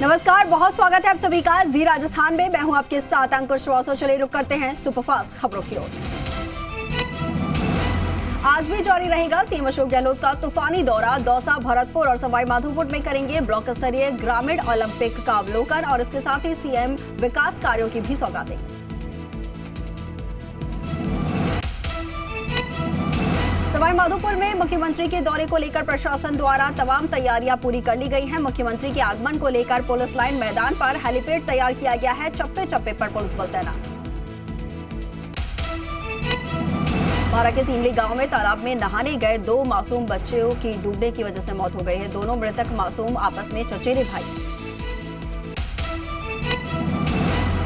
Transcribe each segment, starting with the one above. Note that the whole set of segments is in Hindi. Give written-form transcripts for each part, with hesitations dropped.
नमस्कार, बहुत स्वागत है आप सभी का जी राजस्थान में। मैं हूं आपके साथ अंकुश श्रीवास्तव। चलिए रुक करते हैं सुपरफास्ट खबरों की ओर। आज भी जारी रहेगा सीएम अशोक गहलोत का तूफानी दौरा। दौसा, भरतपुर और सवाई माधोपुर में करेंगे ब्लॉक स्तरीय ग्रामीण ओलंपिक का अवलोकन और इसके साथ ही सीएम विकास कार्यों की भी सौगात देंगे। सवाई माधोपुर में मुख्यमंत्री के दौरे को लेकर प्रशासन द्वारा तमाम तैयारियां पूरी कर ली गई हैं। मुख्यमंत्री के आगमन को लेकर पुलिस लाइन मैदान पर हेलीपैड तैयार किया गया है। चप्पे चप्पे पर पुलिस बल तैनात। बारा के सीमली गांव में तालाब में नहाने गए 2 मासूम बच्चों की डूबने की वजह से मौत हो गई है। दोनों मृतक मासूम आपस में चचेरे भाई।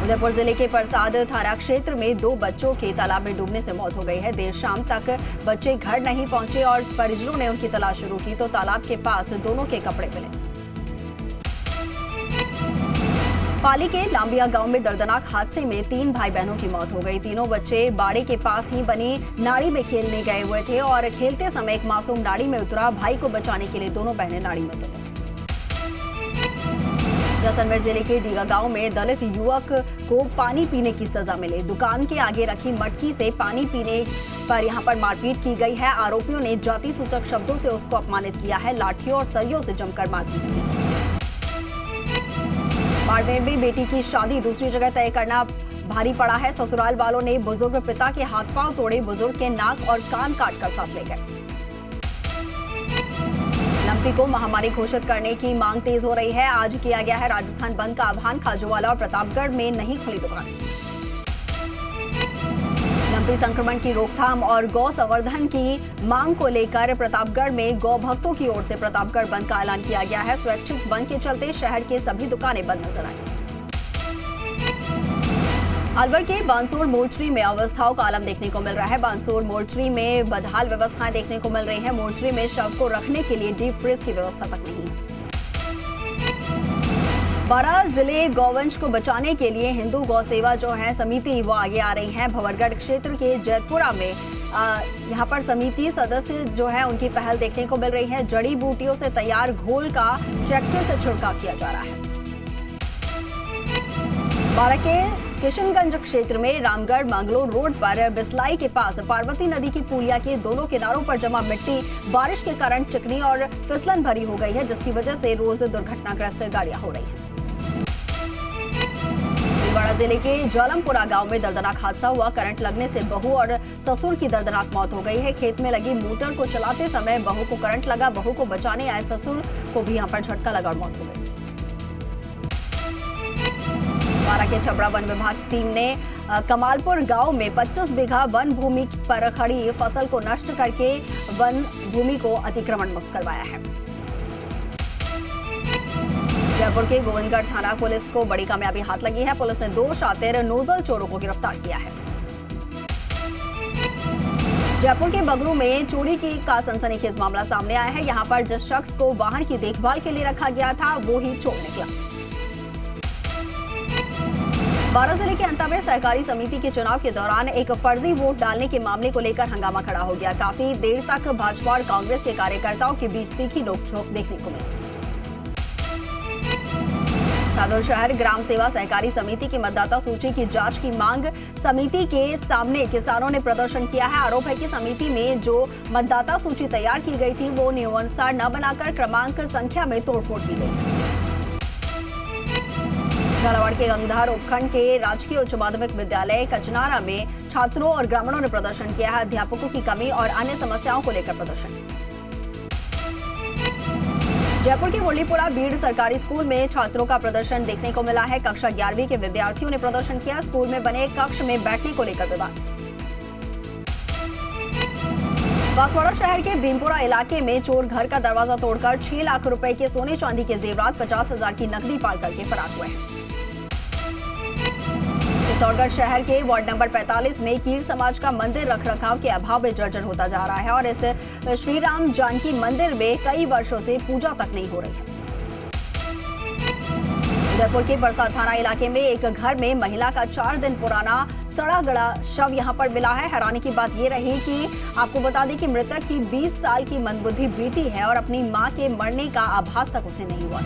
उदयपुर जिले के परसाद थाना क्षेत्र में 2 बच्चों के तालाब में डूबने से मौत हो गई है। देर शाम तक बच्चे घर नहीं पहुंचे और परिजनों ने उनकी तलाश शुरू की तो तालाब के पास दोनों के कपड़े मिले। पाली के लांबिया गांव में दर्दनाक हादसे में 3 भाई बहनों की मौत हो गई। तीनों बच्चे बाड़े के पास ही बनी नाड़ी में खेलने गए हुए थे और खेलते समय एक मासूम नाड़ी में उतरा। भाई को बचाने के लिए दोनों बहनें नाड़ी में उतर गईं। जैसलमेर जिले के डीगा गांव में दलित युवक को पानी पीने की सजा मिली। दुकान के आगे रखी मटकी से पानी पीने पर यहां पर मारपीट की गई है। आरोपियों ने जाति सूचक शब्दों से उसको अपमानित किया है। लाठियों और सरियों से जमकर मारपीट की। बाड़मेर में बेटी की शादी दूसरी जगह तय करना भारी पड़ा है। ससुराल वालों ने बुजुर्ग पिता के हाथ पांव तोड़े। बुजुर्ग के नाक और कान काटकर साथ ले गए। लंपी को महामारी घोषित करने की मांग तेज हो रही है। आज किया गया है राजस्थान बंद का आह्वान। खाजूवाला और प्रतापगढ़ में नहीं खुली दुकान। लंपी संक्रमण की रोकथाम और गौ संवर्धन की मांग को लेकर प्रतापगढ़ में गौ भक्तों की ओर से प्रतापगढ़ बंद का ऐलान किया गया है। स्वैच्छिक बंद के चलते शहर के सभी दुकानें बंद नजर आई। अलवर के बानसूर मोर्चरी में अवस्थाओं का आलम देखने को मिल रहा है। बानसूर मोर्चरी में बदहाल व्यवस्थाएं देखने को मिल रही हैं। मोर्चरी में शव को रखने के लिए डीप फ्रीज की व्यवस्था तक नहीं है। बारां जिले गौवंश को बचाने के लिए हिंदू गौ सेवा जो है समिति वो आगे आ रही है। भंवरगढ़ क्षेत्र के जैतपुरा में यहाँ पर समिति सदस्य जो है उनकी पहल देखने को मिल रही है। जड़ी बूटियों से तैयार घोल का ट्रैक्टर से छिड़काव किया जा रहा है। बारां के किशनगंज क्षेत्र में रामगढ़ मंगलोर रोड पर बिसलाई के पास पार्वती नदी की पुलिया के दोनों किनारों पर जमा मिट्टी बारिश के कारण चिकनी और फिसलन भरी हो गई है, जिसकी वजह से रोज दुर्घटनाग्रस्त गाड़ियां हो रही हैं। भीलवाड़ा जिले के जालमपुरा गांव में दर्दनाक हादसा हुआ। करंट लगने से बहू और ससुर की दर्दनाक मौत हो गई है। खेत में लगी मोटर को चलाते समय बहू को करंट लगा। बहू को बचाने आए ससुर को भी यहाँ पर झटका लगा और मौत हो गई। बारां के छबड़ा वन विभाग की टीम ने कमालपुर गांव में 25 बीघा वन भूमि पर खड़ी फसल को नष्ट करके वन भूमि को अतिक्रमण मुक्त करवाया है। जयपुर के गोविंदगढ़ थाना पुलिस को बड़ी कामयाबी हाथ लगी है। पुलिस ने 2 शातिर नोजल चोरों को गिरफ्तार किया है। जयपुर के बगरू में चोरी का सनसनीखेज मामला सामने आया है। यहां पर जिस शख्स को वाहन की देखभाल के लिए रखा गया था वो ही चोर निकला। बारां जिले के अंता में सहकारी समिति के चुनाव के दौरान एक फर्जी वोट डालने के मामले को लेकर हंगामा खड़ा हो गया। काफी देर तक भाजपा और कांग्रेस के कार्यकर्ताओं के बीच तीखी नोकझोंक देखने को मिली। सादुल शहर ग्राम सेवा सहकारी समिति की मतदाता सूची की जांच की मांग समिति के सामने किसानों ने प्रदर्शन किया है। आरोप है कि समिति में जो मतदाता सूची तैयार की गई थी वो नियमानुसार न बनाकर क्रमांक संख्या में तोड़फोड़ की गई। झालावाड़ के गंगधार उपखंड के राजकीय उच्च माध्यमिक विद्यालय कचनारा में छात्रों और ग्रामीणों ने प्रदर्शन किया है। अध्यापकों की कमी और अन्य समस्याओं को लेकर प्रदर्शन। जयपुर के मुरलीपुरा बीड़ सरकारी स्कूल में छात्रों का प्रदर्शन देखने को मिला है। कक्षा 11वीं के विद्यार्थियों ने प्रदर्शन किया। स्कूल में बने कक्ष में बैठने को लेकर विवाद। बांसवाड़ा शहर के भीमपुरा इलाके में चोर घर का दरवाजा तोड़कर 6 लाख रुपए के सोने चांदी के जेवरात 50,000 की नकदी पार करके फरार हुए हैं। चित्तौड़गढ़ शहर के वार्ड नंबर 45 में कीर समाज का मंदिर रखरखाव के अभाव में जर्जर होता जा रहा है और इस श्री राम जानकी मंदिर में कई वर्षों से पूजा तक नहीं हो रही है। उदयपुर के परसाद थाना इलाके में एक घर में महिला का 4 दिन पुराना सड़ा गला शव यहां पर मिला है। हैरानी की बात यह रही कि आपको बता दें कि मृतक की 20 साल की मंदबुद्धि बेटी है और अपनी मां के मरने का आभास तक उसे नहीं हुआ।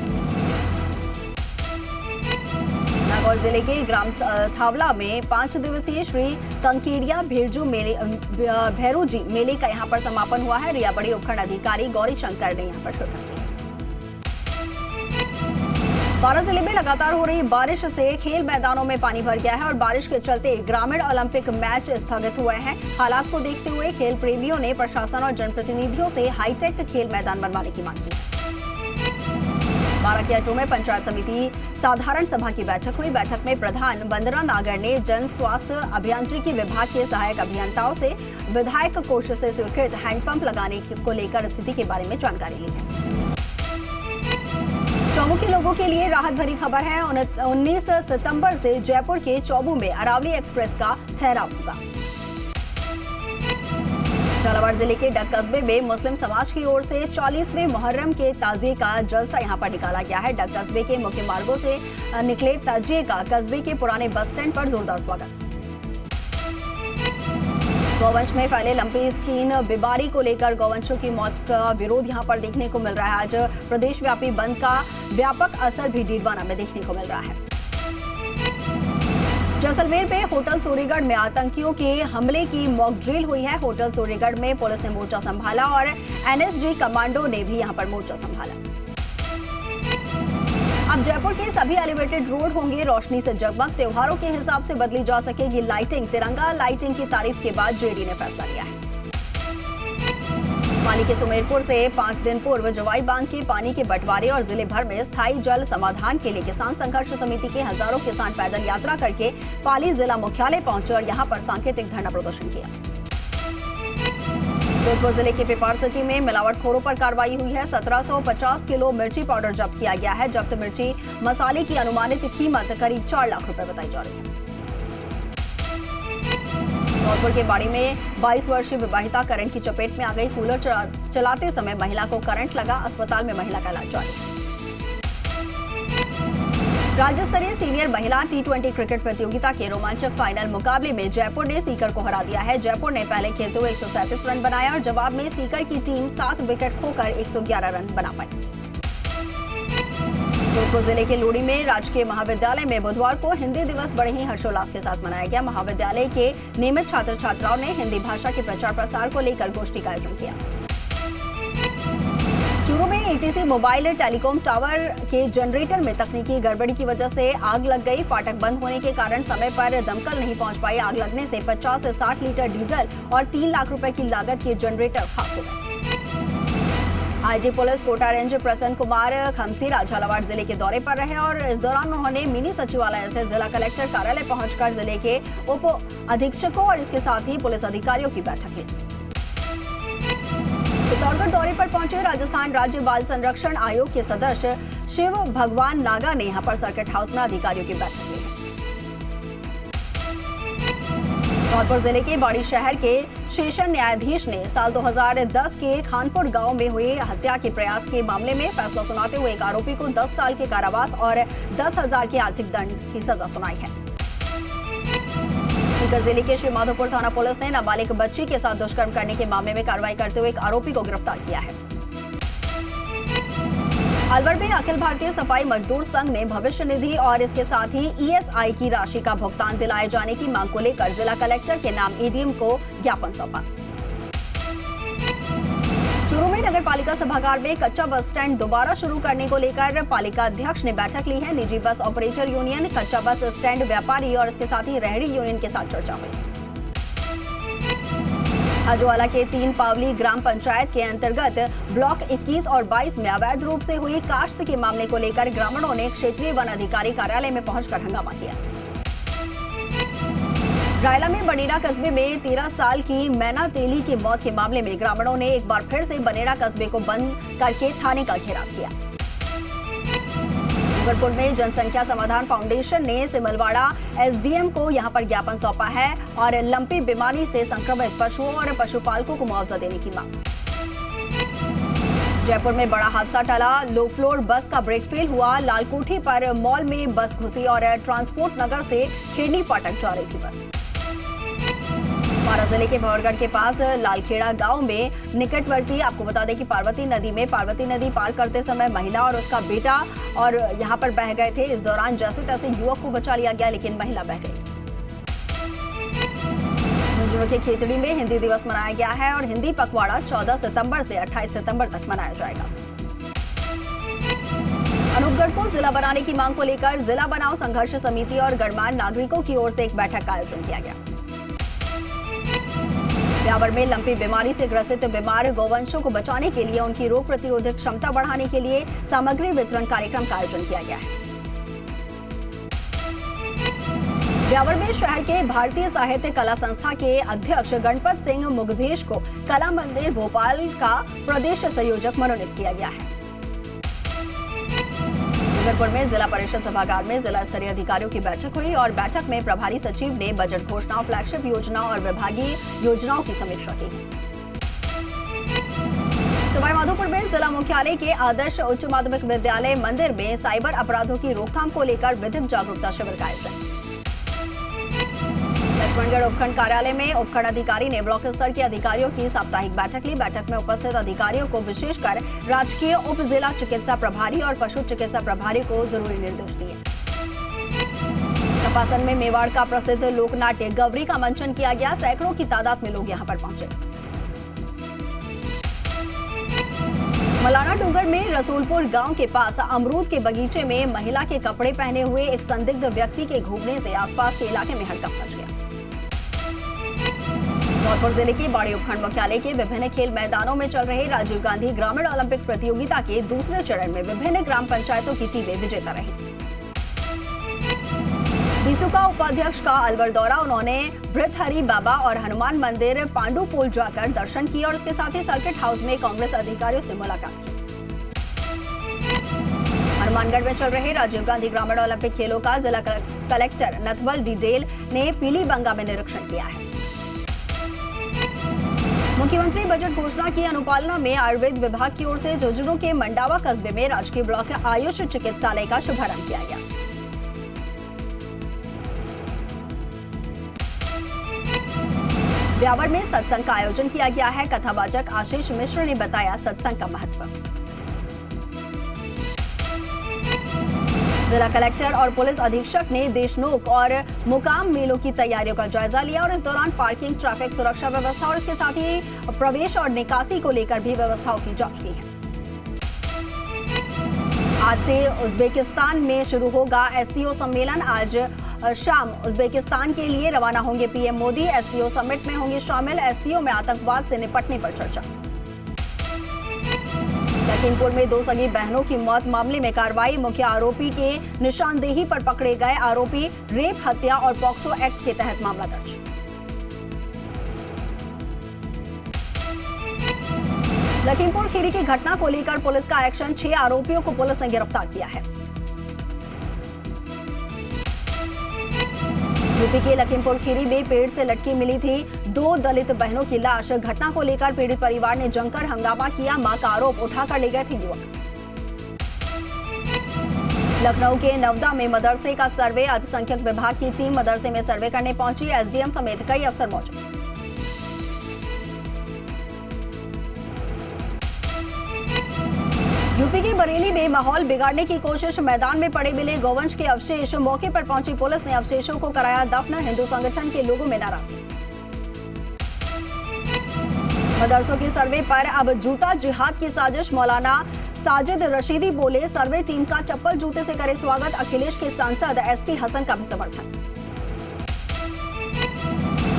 और जिले के ग्राम थावला में 5 दिवसीय श्री कंकेड़िया भैरू जी मेले का यहां पर समापन हुआ है। रियाबड़ी उपखंड अधिकारी गौरी शंकर ने यहां पर शिरकत की। बारां जिले में लगातार हो रही बारिश से खेल मैदानों में पानी भर गया है और बारिश के चलते ग्रामीण ओलंपिक मैच स्थगित हुए हैं। हालात को देखते हुए खेल प्रेमियों ने प्रशासन और जनप्रतिनिधियों से हाईटेक खेल मैदान बनवाने की मांग की। बारां के अटरू में पंचायत समिति साधारण सभा की बैठक हुई। बैठक में प्रधान वंदना नागर ने जन स्वास्थ्य अभियांत्रिकी विभाग के सहायक अभियंताओं से विधायक कोष से स्वीकृत हैंडपंप लगाने को लेकर स्थिति के बारे में जानकारी ली है। चौमुखी लोगों के लिए राहत भरी खबर है। 19 सितंबर से जयपुर के चौबू में अरावली एक्सप्रेस का ठहराव होगा। झालावाड़ जिले के डग कस्बे में मुस्लिम समाज की ओर से 40वें मुहर्रम के ताजिए का जलसा यहां पर निकाला गया है। डग कस्बे के मुख्य मार्गों से निकले ताजिए का कस्बे के पुराने बस स्टैंड पर जोरदार स्वागत। गौवंश में फैले लंपी स्किन बीमारी को लेकर गौवंशों की मौत का विरोध यहां पर देखने को मिल रहा है। आज प्रदेश व्यापी बंद का व्यापक असर भी डीडवाना में देखने को मिल रहा है। जैसलमेर में होटल सूर्यगढ़ में आतंकियों के हमले की मॉक ड्रिल हुई है। होटल सूर्यगढ़ में पुलिस ने मोर्चा संभाला और एनएसजी कमांडो ने भी यहां पर मोर्चा संभाला। अब जयपुर के सभी एलिवेटेड रोड होंगे रोशनी से जगमग। त्योहारों के हिसाब से बदली जा सकेगी लाइटिंग। तिरंगा लाइटिंग की तारीफ के बाद जेडी ने फैसला लिया है। पानी के सुमेरपुर से 5 दिन पूर्व जवाई बांध के पानी के बंटवारे और जिले भर में स्थायी जल समाधान के लिए किसान संघर्ष समिति के हजारों किसान पैदल यात्रा करके पाली जिला मुख्यालय पहुंचे और यहां पर सांकेतिक धरना प्रदर्शन किया। जोधपुर जिले के पेपर सिटी में मिलावटखोरों पर कार्रवाई हुई है। 1750 किलो मिर्ची पाउडर जब्त किया गया है। जब्त मिर्ची मसाले की अनुमानित कीमत करीब 4 लाख रुपए बताई जा रही है। जोधपुर के बाड़ी में 22 वर्षीय विवाहिता करंट की चपेट में आ गई। कूलर चलाते समय महिला को करंट लगा। अस्पताल में महिला का इलाज जारी है। राज्य स्तरीय सीनियर महिला T20 क्रिकेट प्रतियोगिता के रोमांचक फाइनल मुकाबले में जयपुर ने सीकर को हरा दिया है। जयपुर ने पहले खेलते हुए 137 रन बनाया और जवाब में सीकर की टीम 7 विकेट खोकर 111 रन बना पाई। जोधपुर जिले के लोड़ी में राजकीय महाविद्यालय में बुधवार को हिंदी दिवस बड़े ही हर्षोल्लास के साथ मनाया गया। महाविद्यालय के नियमित छात्र छात्राओं ने हिंदी भाषा के प्रचार प्रसार को लेकर गोष्ठी का आयोजन किया। चूरू में ETC मोबाइल टेलीकॉम टावर के जनरेटर में तकनीकी गड़बड़ी की वजह से आग लग गई। फाटक बंद होने के कारण समय पर दमकल नहीं पहुंच पाई। आग लगने से 50 से 60 लीटर डीजल और 3 लाख रुपए की लागत के जनरेटर खाक हो गए। आईजी पुलिस कोटा रेंज प्रसन्न कुमार खमसीरा झालावाड़ जिले के दौरे पर रहे और इस दौरान उन्होंने मिनी सचिवालय से जिला कलेक्टर कार्यालय पहुंचकर जिले के उप अधीक्षकों और इसके साथ ही पुलिस अधिकारियों की बैठक ली। चित्तौड़गढ़ दौरे पर पहुंचे राजस्थान राज्य बाल संरक्षण आयोग के सदस्य शिव भगवान नागा ने यहां पर सर्किट हाउस में अधिकारियों की बैठक ली। धौलपुर जिले के बाड़ी शहर के सेशन न्यायाधीश ने साल 2010 के खानपुर गांव में हुए हत्या के प्रयास के मामले में फैसला सुनाते हुए एक आरोपी को 10 साल के कारावास और 10,000 के आर्थिक दंड की सजा सुनाई है। सीकर जिले के श्री माधोपुर थाना पुलिस ने नाबालिग बच्ची के साथ दुष्कर्म करने के मामले में कार्रवाई करते हुए एक आरोपी को गिरफ्तार किया है। अलवर में अखिल भारतीय सफाई मजदूर संघ ने भविष्य निधि और इसके साथ ही ESI की राशि का भुगतान दिलाए जाने की मांग को लेकर जिला कलेक्टर के नाम ADM को ज्ञापन सौंपा। चूरू में नगर पालिका सभागार में कच्चा बस स्टैंड दोबारा शुरू करने को लेकर पालिका अध्यक्ष ने बैठक ली है। निजी बस ऑपरेटर यूनियन, कच्चा बस स्टैंड व्यापारी और इसके साथ ही रेहड़ी यूनियन के साथ चर्चा हुई। हजवाला के 3 पावली ग्राम पंचायत के अंतर्गत ब्लॉक 21 और 22 में अवैध रूप से हुई काश्त के मामले को लेकर ग्रामीणों ने क्षेत्रीय वन अधिकारी कार्यालय में पहुंचकर हंगामा किया। रायला में बनेड़ा कस्बे में 13 साल की मैना तेली की मौत के मामले में ग्रामीणों ने एक बार फिर से बनेड़ा कस्बे को बंद करके थाने का घेराव किया। डूंगरपुर में जनसंख्या समाधान फाउंडेशन ने सिमलवाड़ा SDM को यहां पर ज्ञापन सौंपा है और लंपी बीमारी से संक्रमित पशुओं और पशुपालकों को मुआवजा देने की मांग। जयपुर में बड़ा हादसा टला। लो फ्लोर बस का ब्रेक फेल हुआ। लालकोठी पर मॉल में बस घुसी और ट्रांसपोर्ट नगर से खिरनी फाटक जा रही थी बस। बारा जिले के भवरगढ़ के पास लालखेड़ा गांव में निकटवर्ती, आपको बता दें कि पार्वती नदी पार करते समय महिला और उसका बेटा और यहां पर बह गए थे। इस दौरान जैसे तैसे युवक को बचा लिया गया, लेकिन महिला बह गई। झुंझुनू के खेतड़ी में हिंदी दिवस मनाया गया है और हिंदी पखवाड़ा 14 सितंबर से 28 सितंबर तक मनाया जाएगा। अनूपगढ़ को जिला बनाने की मांग को लेकर जिला बनाओ संघर्ष समिति और गणमान्य नागरिकों की ओर से एक बैठक का आयोजन किया गया। ब्यावर में लंपी बीमारी से ग्रसित बीमार गौवंशों को बचाने के लिए उनकी रोग प्रतिरोधक क्षमता बढ़ाने के लिए सामग्री वितरण कार्यक्रम का आयोजन किया गया है। ब्यावर में शहर के भारतीय साहित्य कला संस्था के अध्यक्ष गणपत सिंह मुगधेश को कला मंदिर भोपाल का प्रदेश संयोजक मनोनीत किया गया है। डूंगरपुर में जिला परिषद सभागार में जिला स्तरीय अधिकारियों की बैठक हुई और बैठक में प्रभारी सचिव ने बजट घोषणाओं, फ्लैगशिप योजनाओं और विभागीय योजनाओं की समीक्षा की। सवाईमाधोपुर में जिला मुख्यालय के आदर्श उच्च माध्यमिक विद्यालय मंदिर में साइबर अपराधों की रोकथाम को लेकर विधिक जागरूकता शिविर का आयोजन। लक्ष्मणगढ़ उपखंड कार्यालय में उपखंड अधिकारी ने ब्लॉक स्तर के अधिकारियों की साप्ताहिक बैठक ली। बैठक में उपस्थित अधिकारियों को विशेषकर राजकीय उप जिला चिकित्सा प्रभारी और पशु चिकित्सा प्रभारी को जरूरी निर्देश दिए। तपासन में मेवाड़ का प्रसिद्ध लोकनाट्य गवरी का मंचन किया गया। सैकड़ों की तादाद में लोग यहां पर पहुंचे। मलाना डूंगर में रसूलपुर गांव के पास अमरूद के बगीचे में महिला के कपड़े पहने हुए एक संदिग्ध व्यक्ति के घूमने से आसपास के इलाके में हड़कंप मच गया। धौलपुर जिले के बाड़ी उपखंड मुख्यालय के विभिन्न खेल मैदानों में चल रहे राजीव गांधी ग्रामीण ओलंपिक प्रतियोगिता के दूसरे चरण में विभिन्न ग्राम पंचायतों की टीमें विजेता रही। बीसूका उपाध्यक्ष का अलवर दौरा, उन्होंने भृतहरि बाबा और हनुमान मंदिर पांडुपोल जाकर दर्शन किए और इसके साथ ही सर्किट हाउस में कांग्रेस अधिकारियों से मुलाकात की। हनुमानगढ़ में चल रहे राजीव गांधी ग्रामीण ओलंपिक खेलों का जिला कलेक्टर नथवल डिडेल ने पीलीबंगा में निरीक्षण किया है। मुख्यमंत्री बजट घोषणा की अनुपालना में आयुर्वेद विभाग की ओर से झुंझुनू के मंडावा कस्बे में राजकीय ब्लॉक आयुष चिकित्सालय का शुभारंभ किया गया। ब्यावर में सत्संग का आयोजन किया गया है। कथावाचक आशीष मिश्र ने बताया सत्संग का महत्व। जिला कलेक्टर और पुलिस अधीक्षक ने देशनोक और मुकाम मेलों की तैयारियों का जायजा लिया और इस दौरान पार्किंग, ट्रैफिक सुरक्षा व्यवस्था और इसके साथ ही प्रवेश और निकासी को लेकर भी व्यवस्थाओं की जांच की है। आज से उज्बेकिस्तान में शुरू होगा एससीओ सम्मेलन। आज शाम उज्बेकिस्तान के लिए रवाना होंगे पीएम मोदी। एससीओ समिट में होंगे शामिल। एससीओ में आतंकवाद से निपटने पर चर्चा। लखीमपुर में 2 सगी बहनों की मौत मामले में कार्रवाई। मुख्य आरोपी के निशानदेही पर पकड़े गए आरोपी। रेप, हत्या और पॉक्सो एक्ट के तहत मामला दर्ज। लखीमपुर खीरी की घटना को लेकर पुलिस का एक्शन। 6 आरोपियों को पुलिस ने गिरफ्तार किया है। यूपी के लखीमपुर खीरी में पेड़ से लटकी मिली थी 2 दलित बहनों की लाश। घटना को लेकर पीड़ित परिवार ने जमकर हंगामा किया। मां का आरोप उठाकर ले गए थे युवक। लखनऊ के नवदा में मदरसे का सर्वे। अल्पसंख्यक विभाग की टीम मदरसे में सर्वे करने पहुंची। एसडीएम समेत कई अफसर मौजूद। यूपी के बरेली में माहौल बिगाड़ने की कोशिश। मैदान में पड़े मिले गौवंश के अवशेष। मौके पर पहुंची पुलिस ने अवशेषों को कराया दफन। हिंदू संगठन के लोगों में नाराजगी। मदरसों की सर्वे पर अब जूता जिहाद की साजिश। मौलाना साजिद रशीदी बोले, सर्वे टीम का चप्पल जूते से करे स्वागत। अखिलेश के सांसद एसटी हसन का भी समर्थन।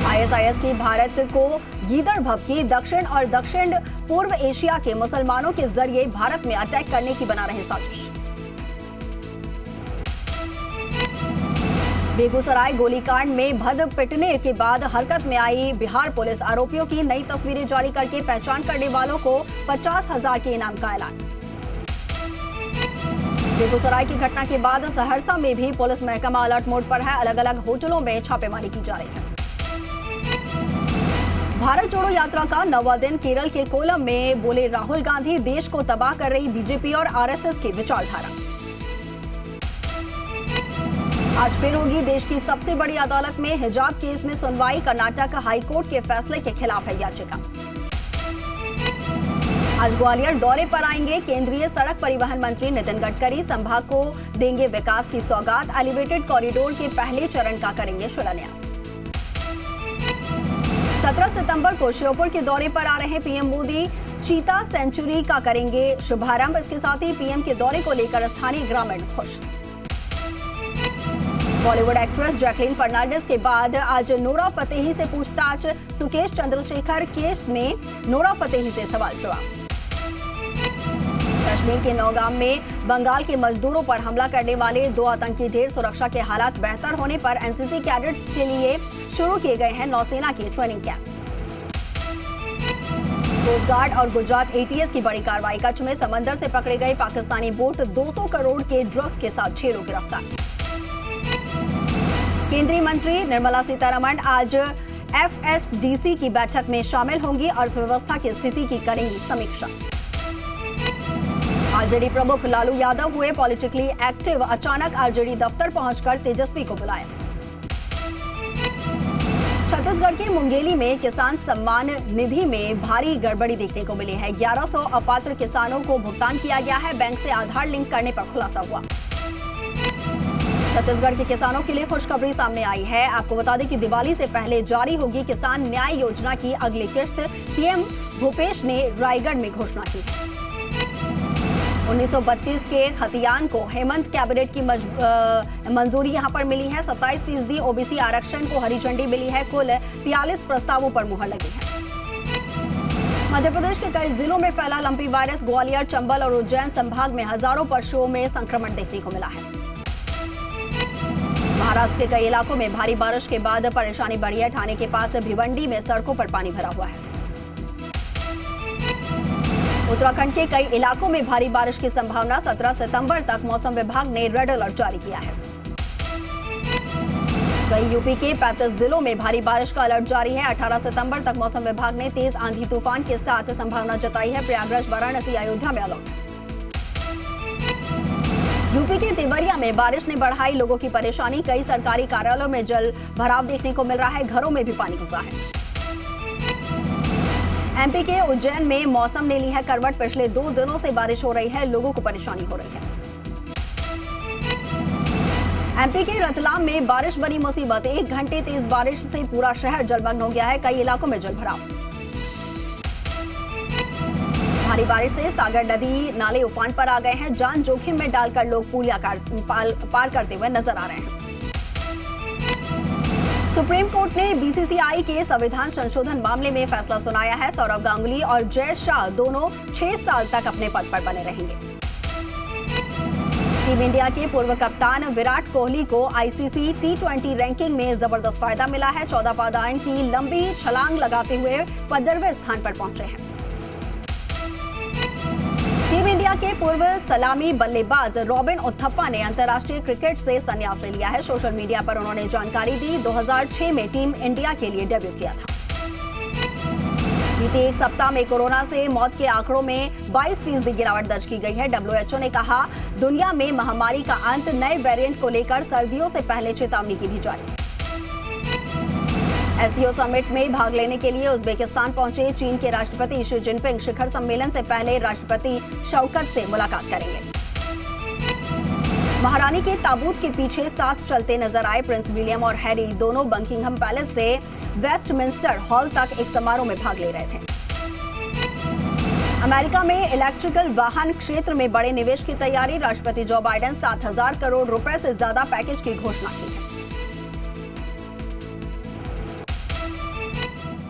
आईएसआईएस की भारत को गीदड़ भभकी। दक्षिण और दक्षिण पूर्व एशिया के मुसलमानों के जरिए भारत में अटैक करने की बना रहे साजिश। बेगूसराय गोलीकांड में भद पिटने के बाद हरकत में आई बिहार पुलिस। आरोपियों की नई तस्वीरें जारी करके पहचान करने वालों को 50,000 के इनाम का ऐलान। बेगूसराय की घटना के बाद सहरसा में भी पुलिस महकमा अलर्ट मोड पर है। अलग अलग होटलों में छापेमारी की जा रही है। भारत जोड़ो यात्रा का 9वां दिन। केरल के कोलम में बोले राहुल गांधी, देश को तबाह कर रही बीजेपी और आरएसएस की विचारधारा। आज फिर होगी देश की सबसे बड़ी अदालत में हिजाब केस में सुनवाई। कर्नाटक हाईकोर्ट के फैसले के खिलाफ है याचिका। आज ग्वालियर दौरे पर आएंगे केंद्रीय सड़क परिवहन मंत्री नितिन गडकरी। संभाग को देंगे विकास की सौगात। एलिवेटेड कॉरिडोर के पहले चरण का करेंगे शिलान्यास। 17 सितंबर को श्योपुर के दौरे पर आ रहे पीएम मोदी चीता सेंचुरी का करेंगे शुभारंभ। इसके साथ ही पीएम के दौरे को लेकर स्थानीय ग्रामीण खुश। बॉलीवुड एक्ट्रेस जैकलीन फर्नांडिस के बाद आज नोरा फतेही से पूछताछ। सुकेश चंद्रशेखर केस में नोरा फतेही से सवाल जवाब। कश्मीर के नौगाम में बंगाल के मजदूरों पर हमला करने वाले 2 आतंकी ढेर। सुरक्षा के हालात बेहतर होने पर एनसीसी कैडेट्स के लिए शुरू किए गए हैं नौसेना की ट्रेनिंग कैंप। कोस्ट गार्ड और गुजरात एटीएस की बड़ी कार्रवाई। कच्छ में समंदर से पकड़े गए पाकिस्तानी बोट। 200 करोड़ के ड्रग्स के साथ 6 लोग गिरफ्तार। केंद्रीय मंत्री निर्मला सीतारमण आज एफएसडीसी की बैठक में शामिल होंगी। अर्थव्यवस्था की स्थिति की करेंगी समीक्षा। आरजेडी प्रमुख लालू यादव हुए पॉलिटिकली एक्टिव। अचानक आरजेडी दफ्तर पहुंचकर तेजस्वी को बुलाया। छत्तीसगढ़ के मुंगेली में किसान सम्मान निधि में भारी गड़बड़ी देखने को मिली है। 1100 अपात्र किसानों को भुगतान किया गया है। बैंक से आधार लिंक करने पर खुलासा हुआ। छत्तीसगढ़ के किसानों के लिए खुशखबरी सामने आई है। आपको बता दें कि दिवाली से पहले जारी होगी किसान न्याय योजना की अगली किश्त। सीएम भूपेश ने रायगढ़ में घोषणा की है। 1932 के खतियान को हेमंत कैबिनेट की मंजूरी यहां पर मिली है। 27% ओबीसी आरक्षण को हरी झंडी मिली है। कुल 43 प्रस्तावों पर मुहर लगी है। मध्य प्रदेश के कई जिलों में फैला लंपी वायरस। ग्वालियर, चंबल और उज्जैन संभाग में हजारों पशुओं में संक्रमण देखने को मिला है। महाराष्ट्र के कई इलाकों में भारी बारिश के बाद परेशानी बढ़ी है। ठाणे के पास भिवंडी में सड़कों पर पानी भरा हुआ है। उत्तराखंड के कई इलाकों में भारी बारिश की संभावना। 17 सितंबर तक मौसम विभाग ने रेड अलर्ट जारी किया है। वहीं यूपी के 35 जिलों में भारी बारिश का अलर्ट जारी है। 18 सितंबर तक मौसम विभाग ने तेज आंधी तूफान के साथ संभावना जताई है। प्रयागराज, वाराणसी, अयोध्या में अलर्ट। यूपी के देवरिया में बारिश ने बढ़ाई लोगों की परेशानी। कई सरकारी कार्यालयों में जल भराव देखने को मिल रहा है। घरों में भी पानी घुसा है। एमपी के उज्जैन में मौसम ने ली है करवट। पिछले 2 दिनों से बारिश हो रही है। लोगों को परेशानी हो रही है। एमपी के रतलाम में बारिश बनी मुसीबत। 1 घंटे तेज बारिश से पूरा शहर जलमग्न हो गया है। कई इलाकों में जलभराव। भारी बारिश से सागर नदी नाले उफान पर आ गए हैं। जान जोखिम में डालकर लोग पुलिया पार करते हुए नजर आ रहे हैं। सुप्रीम कोर्ट ने बीसीसीआई के संविधान संशोधन मामले में फैसला सुनाया है। सौरव गांगुली और जय शाह दोनों 6 साल तक अपने पद पर बने रहेंगे। टीम इंडिया के पूर्व कप्तान विराट कोहली को आईसीसी T20 रैंकिंग में जबरदस्त फायदा मिला है। 14 पायदान की लंबी छलांग लगाते हुए 15वें स्थान पर पहुंचे हैं। टीम इंडिया के पूर्व सलामी बल्लेबाज रॉबिन उथप्पा ने अंतर्राष्ट्रीय क्रिकेट से संन्यास ले लिया है। सोशल मीडिया पर उन्होंने जानकारी दी। 2006 में टीम इंडिया के लिए डेब्यू किया था। बीते 1 सप्ताह में कोरोना से मौत के आंकड़ों में 22% गिरावट दर्ज की गई है। WHO ने कहा, दुनिया में महामारी का अंत। नए वेरिएंट को लेकर सर्दियों से पहले चेतावनी की भी जारी। एससीओ समिट में भाग लेने के लिए उज्बेकिस्तान पहुंचे चीन के राष्ट्रपति शी जिनपिंग शिखर सम्मेलन से पहले राष्ट्रपति शौकत से मुलाकात करेंगे। महारानी के ताबूत के पीछे साथ चलते नजर आए प्रिंस विलियम और हैरी। दोनों बकिंघम पैलेस से वेस्टमिंस्टर हॉल तक एक समारोह में भाग ले रहे थे। अमेरिका में इलेक्ट्रिकल वाहन क्षेत्र में बड़े निवेश की तैयारी। राष्ट्रपति जो बाइडेन 7,000 करोड़ रुपए से ज्यादा पैकेज की घोषणा की है।